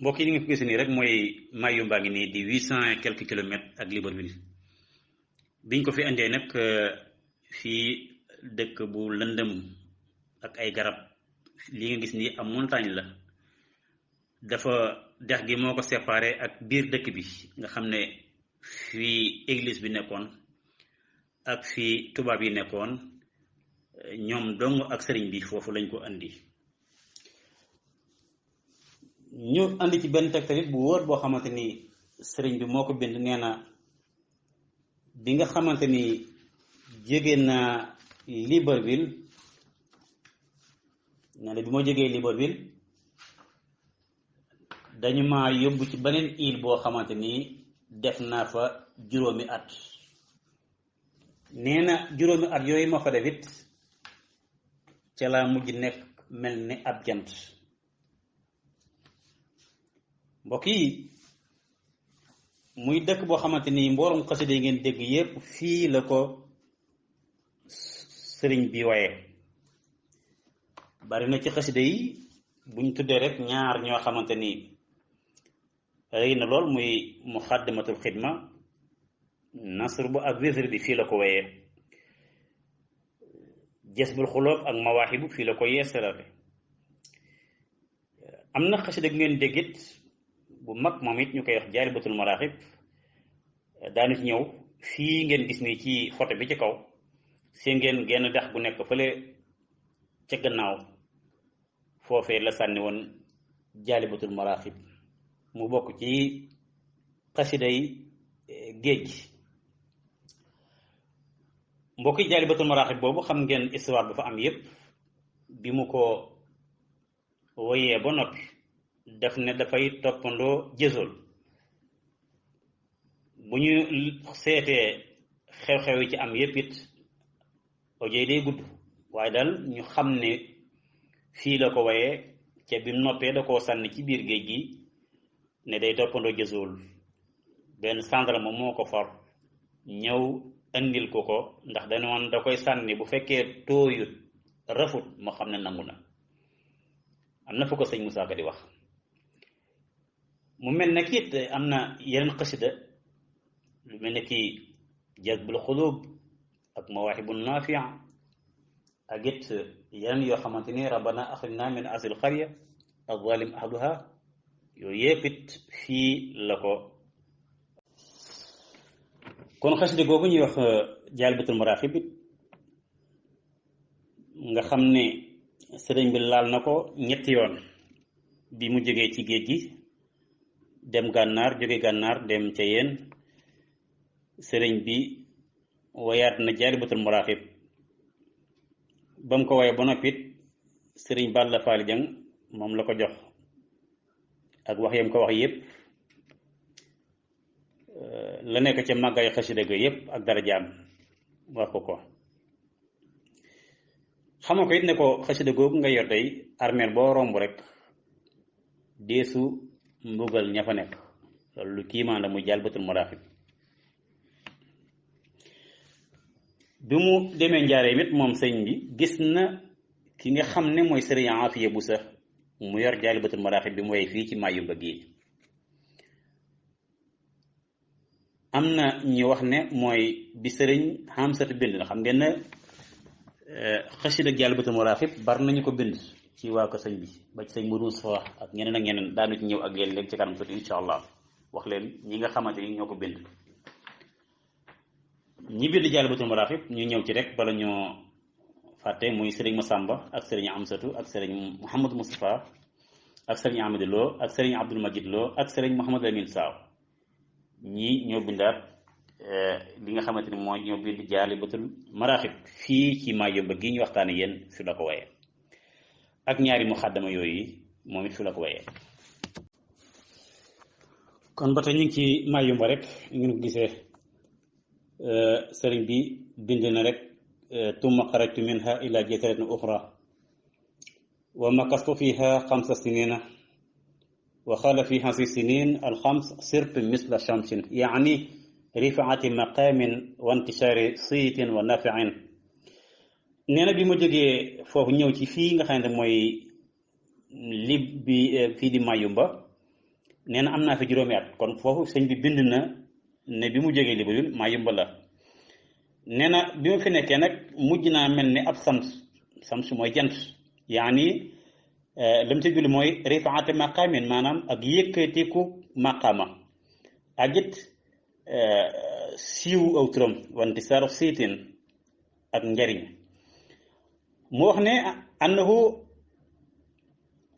mbokk yi ni nga ko gis nii rek mooy Mayumba ngi nii di 800 et quelques kilomètres ak Libreville biñ ko fi indee nag fii dëkk bu lëndëm ak ay garab li nga gis nii am montagne la dafa dex gi moo ko séparé ak biir dëkk bi nga xam ne fii église bi nekkoon ak fii tubaab yi nekkoon ñoom dong ak sëriñ bi foofu lañ ko andi. ñu andi ci benn tegtal it bu wóor boo xamante ni sëriñ bi moo ko bind nee na bi nga xamante ni jóge naa Libreville nee na bi ma jógee Libreville dañu ma yóbbu ci beneen île boo xamante ni def naa fa juróomi at. nee na juróomi at yooyu ma fa def it ca laa mujj nekk mel ni ab jant. mbokk yi muy dëkk boo xamante ni mboolem xasida yi ngeen dégg yépp fii la ko sëriñ bi waye bari na ci xasida yi buñ tuddee rek ñaar ñoo xamante ni rëy na lool muy muxaddamatul xidma nasr bu ak wér bi fii la ko waye jasbul xuloob ak mawaaxibu fii la ko yeesalate am na xasida gu ngeen déggit bu mag moom it ñu koy wax jaalibatul maraaxib daanu ci ñëw fii ngeen gis ni ci photo bi ci kaw seen ngeen genn dex gu nekk fële ca gannaaw foofee la sànni woon jaalibatul maraaxib mu bokk ci xasida yi géej gi. mbokki jaalibatul maraaxib boobu xam ngeen histoire bu fa am yépp bi mu ko woyee ba noppi def ne dafay toppandoo jësool bu ñu seetee xew-xew yi ci am yépp it audio day gudd waaye daal ñu xam ne fii la ko wayee ca bi noppee da koo sànni ci biir géej gi ne day toppandoo jësool benn gendarme moo ko for ñëw indil ko ndax dañu woon da koy sànni bu fekkee tooyut rafut moo xam ne nangu na. am na fu ko sëñ Moussa Ka di wax mu mel ne kiit am na yeneen xasida lu mel ne ki jazbul xulub ak mawaahibu nafia ak it yeneen yoo xamante ni rabbana axrijna min asil qarya az-zalim ahluha yooyu yëpp it fii la ko. kon xasida googu ñuy wax jaalibatul maraaxib it nga xam ne sëriñ bi laal na ko ñetti yoon bi mu jógee ci géej gi dem gànnaar jóge gànnaar dem ca yéen sëriñ bi wayaat na jaalibatul maraaxib ba mu ko waye ba noppit sëriñ Balla Faali Jang moom la ko jox ak wax yam ko wax yépp la nekk ca màggaayu xasida ga yépp ak darajaam wax ko xamoo ko it ne ko xasida googu nga yor day armeel boo romb rek deesu mbugal ña fa nekk loolu lu kiimaan la muy jaalibatul maraaxib. bi mu demee njaareem it moom sëñ bi gis na ki nga xam ne mooy sëriñ Afiya Busa mu yor jaalibatul maraaxib bi mu way fii ci Mayumba gi am na ñu wax ne mooy bi sëriñ Hamsatu bind na xam ngeen ne xasida jaalibatul maraaxib bari nañu ko bind ci waa ko sëñ bi ba ci sëñ Mourou Sow ak ñeneen ak ñeneen daanu ci ñëw ak yéen léegi ci kanam tuuti incha allah wax leen ñi nga xamante ni ñoo ko bind. ñi bind jaalibatul maraaxib ñu ñëw ci rek bala ñoo fàtte muy sëriñ Masamba ak sëriñ Amsatu ak sëriñ Mouhamadou Moustapha ak sëriñ Amadou Lo ak sëriñ Abdoul Majid Lo ak sëriñ Mouhamadou Lamine Saaw ñii ñoo bindaat li nga xamante ni mooy ñoo bind jaalibatul maraaxib fii ci Mayumba gi ñu waxtaane yéen fi la ko waye ak ñaari muxaddama yooyu moom it fi la ko waye. kon ba tey ñu ngi ci Mayumba rek ñu ngi ko gisee sëriñ bi bind na rek tumma xarajtu minha ila jaziratin uxra wa makastu fiha 5 sinina wa xaala fi hasi sinin alxams sirtu misla shamsin yaani rifaati maqaamin wa intishaari siitin wa nafiin. nee na bi ma jógee foofu ñëw ci fii nga xam ne mooy li bi fii di Mayumba nee na am naa fi juróomi at kon foofu sëñ bi bind na ne bi mu jógee Libreville Mayumba la nee na bi ma fi nekkee nag mujj naa mel ni ab sams mooy jant yaani lam ci julli mooy rifaati maqaamin maanaam ak yëkkatiku maqaama ak it siiw aw turam wanti sar siitin ak njariñ mu wax ne annahu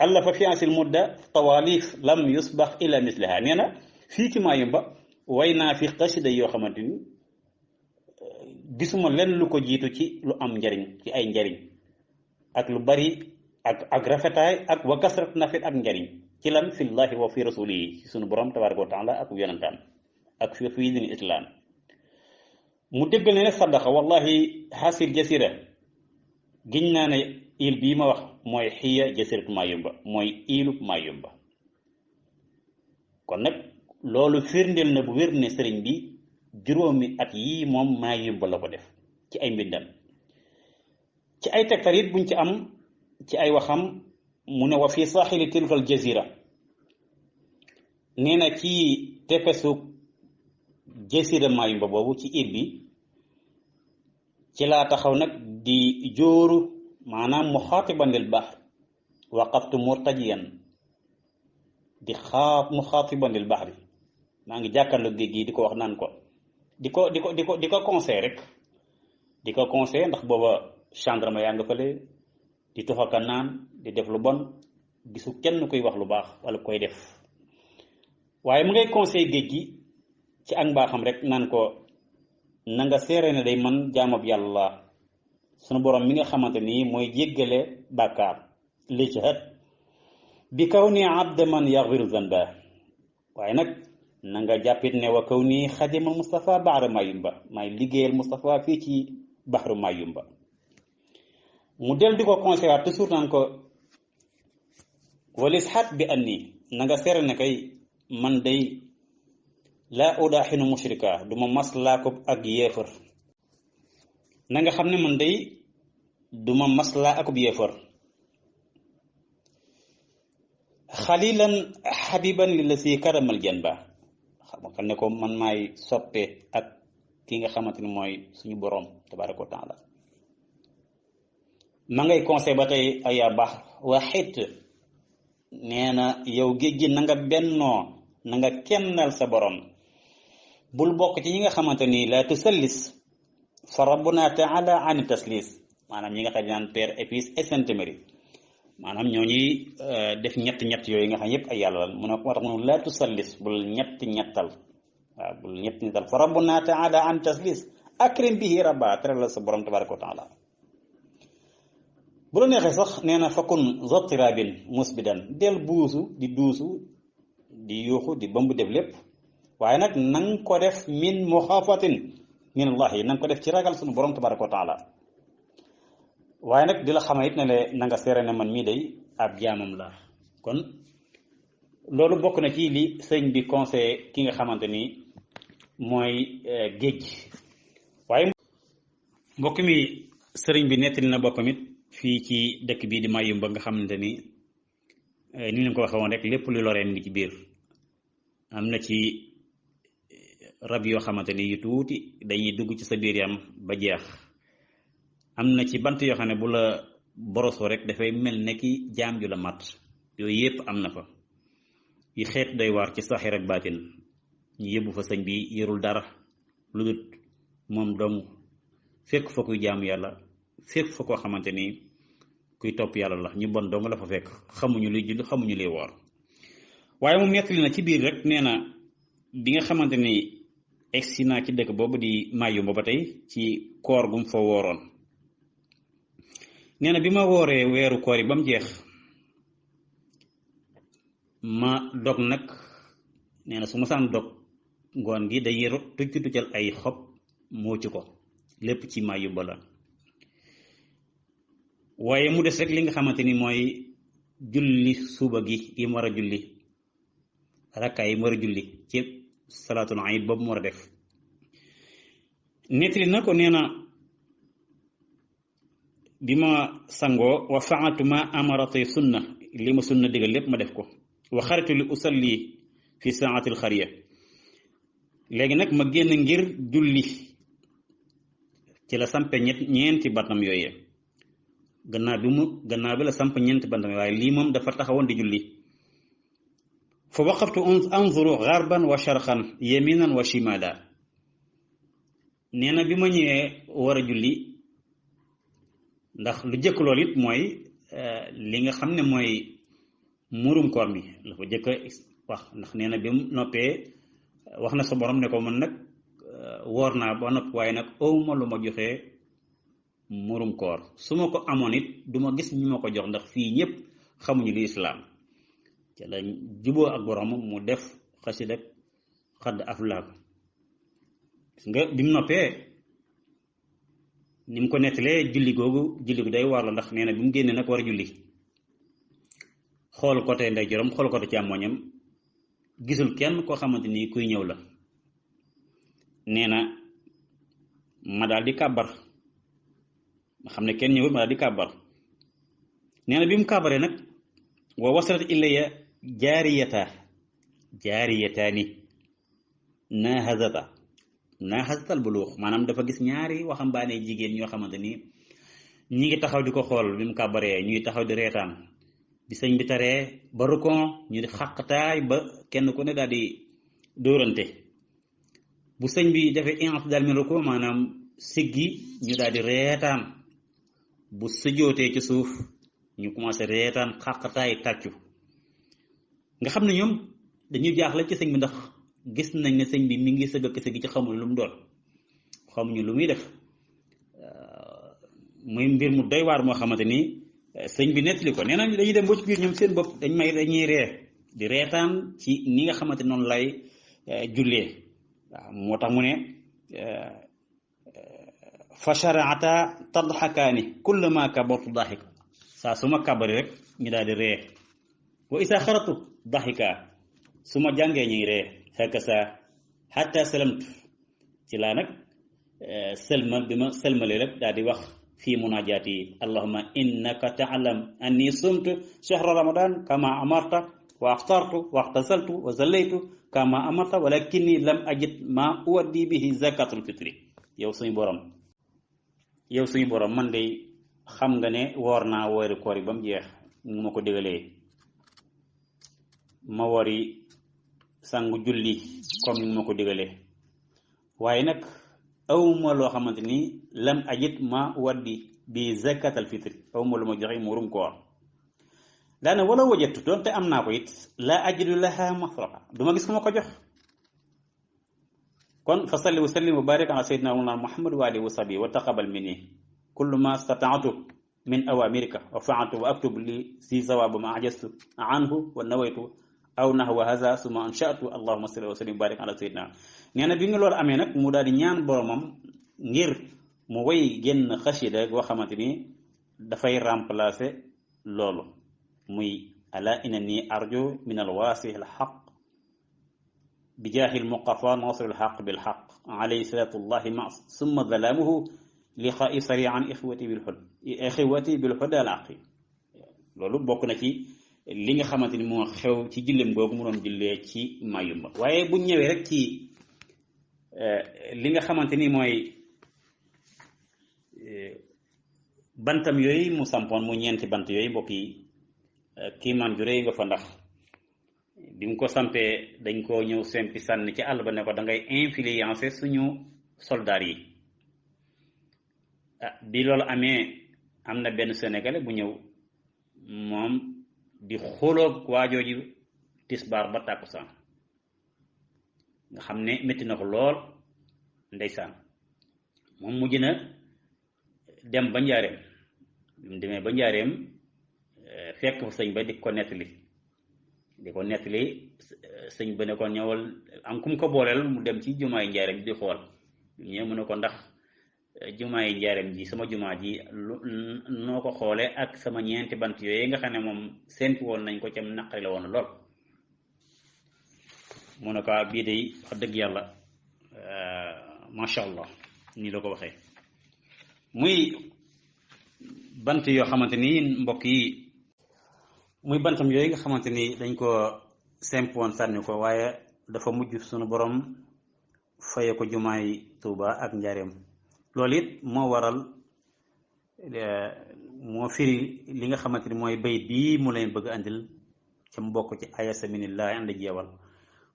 allafa fi asil mudda tawalif lam yusbax ila misliha nee na fii ci Mayumba way naa fi xasida yoo xamante ni gisuma lenn lu ko jiitu ci lu am njariñ ci ay njariñ ak lu bari ak rafetaay ak wa kasrat nafit ak njariñ ci lan fillahi wa fi rasulihi ci sunu borom tabaraka wa taala ak yonantaam ak fi din islam mu déggal ne sadaqa wallahi hasil jasira giñ naa ne il bii ma wax mooy xiya jasiratu Mayumba mooy ilub Mayumba kon nag loolu firndeel na bu wér ne sëriñ bi juróomi at yii moom Mayumba la ko def ci ay mbindam ci ay tegtal it buñ ci am ci ay waxam mu ne wa fi saaxili tilkal jazira nee na ci tefesu jasira Mayumba boobu ci île bi ci laa taxaw nag di jóoru maanaam muxaatiban lil bahr waqaftu murtajiyan di muxaatiban lil bahri maa ngi jàkkaarloo géej gi di ko wax naan ko di ko conseil rek di ko conseil ndax booba gendarme yaa nga fële di toxaka naan di def lu bon gisu kenn kuy wax lu baax wala koy def waaye mu ngay conseil géej gi ci ak mbaaxam rek naan ko na nga seere ne day man jaamab yàlla sunu borom mi nga xamante ni mooy jéggale bàkkaar li ci xët bi kaw ni abda man yaxfiru zanba waaye nag na nga jàppit ne wa kaw ni xadimal Moustapha baxru Mayumba may liggéeyal Moustapha fii ci baxru Mayumba mu del di ko conseillé waat toujours naan ko walis xat bi anni na nga seere ne kay man day laa udaaxinu mushrika du ma maslaa ko ak yéefar na nga xam ne man day du ma maslaa akub yéefar xalilan xabiban li la si karamal jan ba xam ne ko man maay soppe ak ki nga xamante ni mooy suñu boroom tabaraka wa taala ma ngay conseil ba tey aya baax waxit nee na yow géej gi na nga bennoo na nga kennal sa borom bul bokk ci ñi nga xamante ni la tusallis fa rabbuna taala an taslis maanaam ñi nga xam ne naan Père et Fils et Saint-Esprit maanaam ñooñuy def ñett yooyu nga xam yépp ay yàlla la mu ne ko moo tax mu la tusallis bul ñettal waaw bul ñettal fa rabbuna taala an taslis akrim bihi rabba tere la sa borom tabaraka wa taala bu la neexee sax nee na fakun zotirabin musbidan del buusu di duusu di yuuxu di bëmb def lépp waaye nag nang ko def min muxaafatin min allahi nang ko def ci ragal sunu borom tabaraka wa taala waaye nag di la xamal it ne le na nga seere ne man mii day ab jaamam la kon loolu bokk na ci li sëñ bi conseillé ki nga xamante ni mooy géej waaye mbokk mi sëriñ bi nettali na boppam it fii ci dëkk bii di Mayumba nga xamante ni ni leen ko waxee woon rek lépp lu loreen ngi ci biir am na ci rab yoo xamante ni yu tuuti dañuy dugg ci sa biir yam ba jeex am na ci bant yoo xam ne bu la borosoo rek dafay mel ne ki jaam ju la mat yooyu yépp am na fa yi xeet doy waar ci saxir ak baatin ñu yóbbu fa sëñ bi yorul dara lu dul moom dong fekk fa kuy jaamu yàlla fekk fa koo xamante ni kuy topp yàlla la ñu bon dong la fa fekk xamuñu luy julli xamuñu luy woor waaye moom nettali na ci biir rek nee na bi nga xamante ni egsi naa ci dëkk boobu di Mayumba ba tey ci koor gum fa wooroon nee na bi ma wooree weeru koor yi ba mu jeex ma dog nag nee na su ma saan dog ngoon gi day tuccal ay xob muucu ko lépp ci Mayumba la waaye mu des rek li nga xamante ni mooy julli suba gi yi mu war a julli rakkaay yi mu war a julli ci salaatul iid boobu mu war a def nettali na ko nee na bi ma sangoo wa faatu ma amarati sunna li ma sunna digal lépp ma def ko wa xaritu li usalli fi saatil xariya léegi nag ma génn ngir julli ci la sampe ñeenti bantam yooyee gannaaw bi la samp ñeenti bantam waaye lii moom dafa taxawoon di julli fa waqaftu anzuru garban wa sharqan yaminan wa shimala nee na bi ma ñëwee war a julli ndax lu jëkk loolu it mooy li nga xam ne mooy murum koor mi la ko jëkk wax ndax nee na bi mu noppee wax na sa borom ne ko man nag woor naa ba nopp waaye nag awma lu ma joxee murum koor su ma ko amoon it du ma gis ñu ma ko jox ndax fii ñëpp xamuñu li islaam ci la juboo ak borom mu def xasida xadd aflaak gis nga bi mu noppee ni mu ko nettalee julli gu day war la ndax nee na bi mu génnee nag war a julli xool côté ndeyjooram xool côté càmmoñam gisul kenn koo xamante ni kuy ñëw la nee na ma daal di kàbbar ma xam ne kenn ñëwul ma daal di kàbbar nee na bi mu kàbbaree nag wa wasalat ilayya jaariyataani naahazatal buluux maanaam dafa gis ñaari waxambaane jigéen ñoo xamante ni ñi ngi taxaw di ko xool bi mu kàbbaree ñuy taxaw di reetaan bi sëñ bi taree ba rukon ñu di xaqtaay ba kenn ku ne daal di dóorante bu sëñ bi defee i'tidaal min rukon maanaam siggi ñu daal di reetaan bu sëjootee ci suuf ñu commencé reetaan xaqtaay tàccu nga xam ne ñoom dañuy jaaxle ci sëñ bi ndax gis nañ ne sëñ bi mi ngi sëgg ak sëgg ci xamuñu lu mu doon xamuñu lu muy def muy mbir mu doy waar moo xamante ni sëñ bi nettali ko nee nañ dañuy dem ba ci biir ñoom seen bopp dañuy ree di reetaan ci ni nga xamante noonu lay jullee waaw moo tax mu ne fa sharaata tadxakaani kullama kabartu daxika saa su ma kabari rek ñu daal di ree wa isa xaratu daxika su ma jàngee ñuy ree fekk saa xatta salamtu ci laa nag sëlmal bi ma sëlmalee rek daal di wax في مناجاتي اللهم إنك تعلم أني صمت شهر رمضان كما أمرت وأفطرت واغتسلت وزليت كما أمرت ولكني لم أجد ما أودي به زكاة الفطر yow suñu borom man de xam nga ne woor naa woori koor yi ba mu jeex mu ma ko digalee ma wori sangu julli comme ni ma ko digalee waaye nag awma loo xamante ni lam ajit ma waddi bi zakat al fitri awma lu ma joxe murum koor daana wala wajatu doonte am naa ko it la ajidu laha masrafa du ma gis ku ma ko jox kon fa salli wa sallim wa barik ala sayyidina muhammad wa alihi wa sahbihi wa taqabbal minni kullu ma stata'tu min awamirika wa fa'altu wa aktub li si sawab ma ajastu anhu wa nawaytu aw nahwa hadha summa ansha'tu allahumma salli wa sallim wa barik ala sayyidina nee na bi nga loolu amee nag mu daal di ñaan boromam ngir mu way génn xasida boo xamante ni dafay remplacer loolu muy ala innani arju min alwaasih alxaq bi jaahi almuqafa nasir alxaq bilxaq alayhi salatullahi ma summa zalaamuhu liqaa'i sari'an ixwati bilhuda alaqi loolu bokk na ci li nga xamante ni moo xew ci jillem googu mu doon jullee ci Mayumba waaye bu ñëwee rek ci li nga xamante ni mooy bantam yooyu mu sampoon mu ñeenti bant yooyu mbokk yi kiimaan ju rëy nga fa ndax bi mu ko sampee dañ koo ñëw sempi sànni ci àll ba ne ko da ngay influencer suñu soldaar yi bi loolu amee am na benn sénégalais bu ñëw moom di xoloog waajooju tisbaar ba tàkkusaan nga xam ne métti na ko lool ndeysaan moom mujj na dem ba njaareem bi mu demee ba njaareem fekk fa sëñ ba di ko nettali sëñ ba ne ko ñëwal am kum ko booleel mu dem ci jumaay njaareem di xool ñëw mu ne ko ndax jumaay njaareem ji sama jumaa ji noo ko xoole ak sama ñeenti bant yooyu nga xam ne moom séntu woon nañ ko cam naqari la woon lool mu ne ko bii de wax dëgg yàlla macha allah nii la ko waxee muy bant yoo xamante ni mbokk yi muy bantam yooyu nga xamante ni dañ ko semp woon sànni ko waaye dafa mujj sunu borom faye ko jumaay Tuuba ak njaareem loolu it moo waral moo firi li nga xamante ni mooy bayit bii mu leen bëgg andil ca mu bokk ci ayasa minillahi ànd jeewal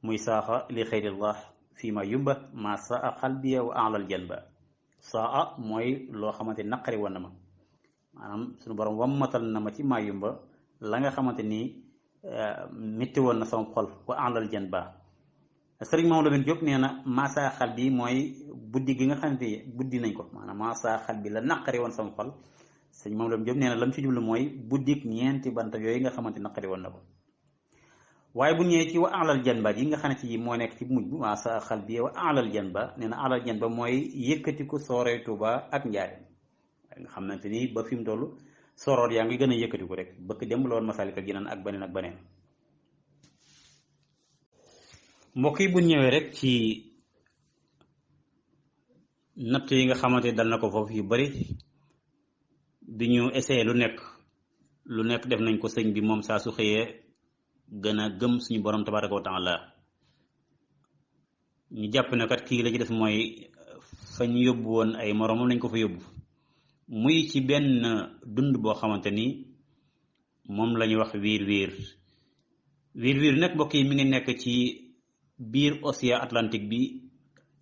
muy saaxa li xayrillah fii ma yumba ma saa xalbiya wa alal janba saa mooy loo xamante ni naqari woon na ma maanaam suñu borom wammatal na ma ci ma yumba la nga xamante ni métti woon na sama xol wa alal janba sëriñ Mamadou Lamine Diop nee na maasaa xal bi mooy buddi gi nga xamante buddi nañ ko maanaam maasaa xal bi la naqari woon sama xol sëriñ Mamadou Lamine Diop nee na lam ci jublu mooy buddik ñeenti bant yooyu nga xamante naqari woon na ko waaye bu ñëwee ci wa alal janba yi nga xam ne ci moo nekk ci mujj bu maasaa xal bi wa alal janba nee na alal janba mooy yëkkatiku sooree Tuuba ak Njaaréem nga xamante ni ba fi mu toll soroor yaa ngi gën a yëkkatiku rek bëkk dem la woon Masaalikul Jinaan ak beneen mbokk yi bu ñëwee rek ci natt yi nga xamante dal na ko foofu yu bari bi ñu essayé lu nekk def nañ ko sëñ bi moom saa su xëyee gën a gëm suñu borom tabaraka wa taala ñu jàpp ne kat kii la ci def mooy fa ñu yóbbu woon ay moromam lañ ko fa yóbbu muy ci benn dund boo xamante ni moom la ñuy wax wiir wiir nag mbokk yi mi ngi nekk ci biir océan Atlantique bi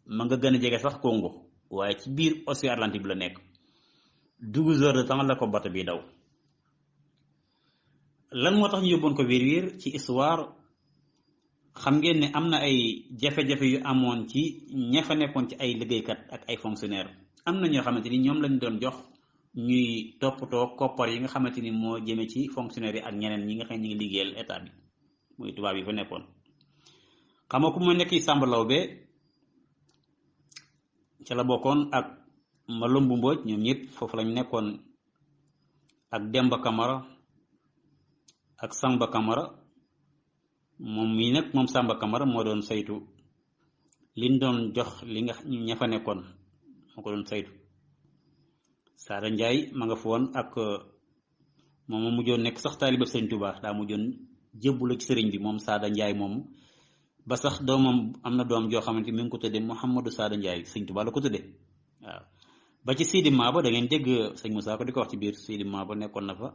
ma nga gën a jege sax Congo waaye ci biir océan Atlantique bi la nekk 12 heures de temps la ko bato bi daw lan moo tax ñu yóbboon ko wiir ci histoire xam ngeen ne am na ay jafe-jafe yu amoon ci ña fa nekkoon ci ay liggéeykat ak ay fonctionnaire am na ñoo xamante ni ñoom lañ doon jox ñuy toppatoo koppar yi nga xamante ni moo jëme ci fonctionnaire yi ak ñeneen ñi nga xam ne ñu ngi liggéeyal état bi muy tubaab yi fa nekkoon xam nga ku ma nekk Samba Lawbe ca la bokkoon ak Malombu Mbooj ñoom ñëpp foofu lañ nekkoon ak Demba Camara ak Samba Camara moom mii nag moom Samba Camara moo doon saytu liñ doon jox li nga ña fa nekkoon moo ko doon saytu Saada Njaay ma nga fa woon ak moom moo mujjoon nekk sax taaliba Sëriñ Tuubaa daa mujjoon jébbalu ci sëriñ bi moom Saada Njaay moomu ba sax doomam am na doom joo xamante mi ngi ko tëddee Mouhamadou Saada Njaay Sëriñ Tuubaa la ko tëddee waaw ba ci Sidi Maaba da ngeen dégg sëñ Moussa ko di ko wax ci biir Sidi Maaba nekkoon na fa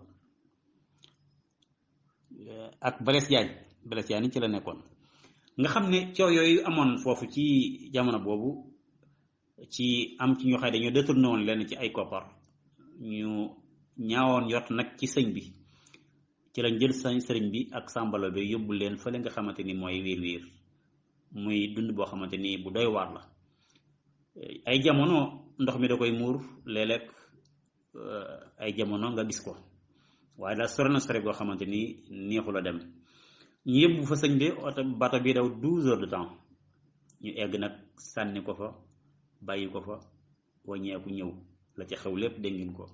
ak Blaise Diagne ci la nekkoon nga xam ne coow yooyu amoon foofu ci jamono boobu ci am ci ñoo xam ne dañoo détourné woon leen ci ay koppar ñu ñaawoon yot nag ci sëñ bi ci lañ jël sëriñ bi ak Samba Lawbe yóbbu leen fële nga xamante ni mooy wiir muy dund boo xamante ni bu doy waar la ay jamono ndox mi da koy muur léeg-léeg ay jamono nga gis ko waaye daal sore na sore goo xamante ni neexu la dem ñu yóbbu fa sëñ bi oto bato bi daw 12 heures de temps ñu egg nag sànni ko fa bàyyi ko fa wàññeeku ñëw la ca xew lépp dégg ngeen ko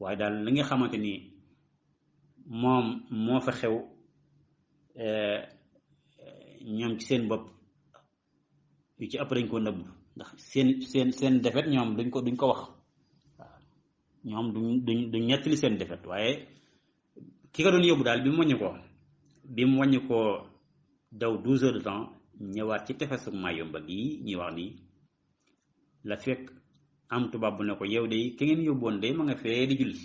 waaye daal li nga xamante ni moom moo fa xew ñoom ci seen bopp yu ci ëpp dañ ko nëbb ndax seen defet ñoom duñ ko wax waaw ñoom duñ ñettali seen defet waaye ki ko doon yóbbu daal bi mu wàññi ko daw 12 heures de temps ñëwaat ci tefesu Mayumba gii ñuy wax nii la fekk am tubaab bu ne ko yow de ki ngeen yóbboon de ma nga fee di julli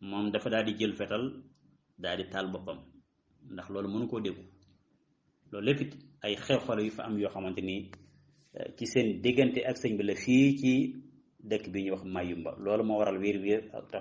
moom dafa daal di jël fetal daal di taal boppam ndax loolu mënu koo déggu loolu lépp it ay xew-xew yu fa am yoo xamante ni ci seen diggante ak sëñ bi la fii ci dëkk bi ñuy wax Mayumba loolu moo waral wiir tax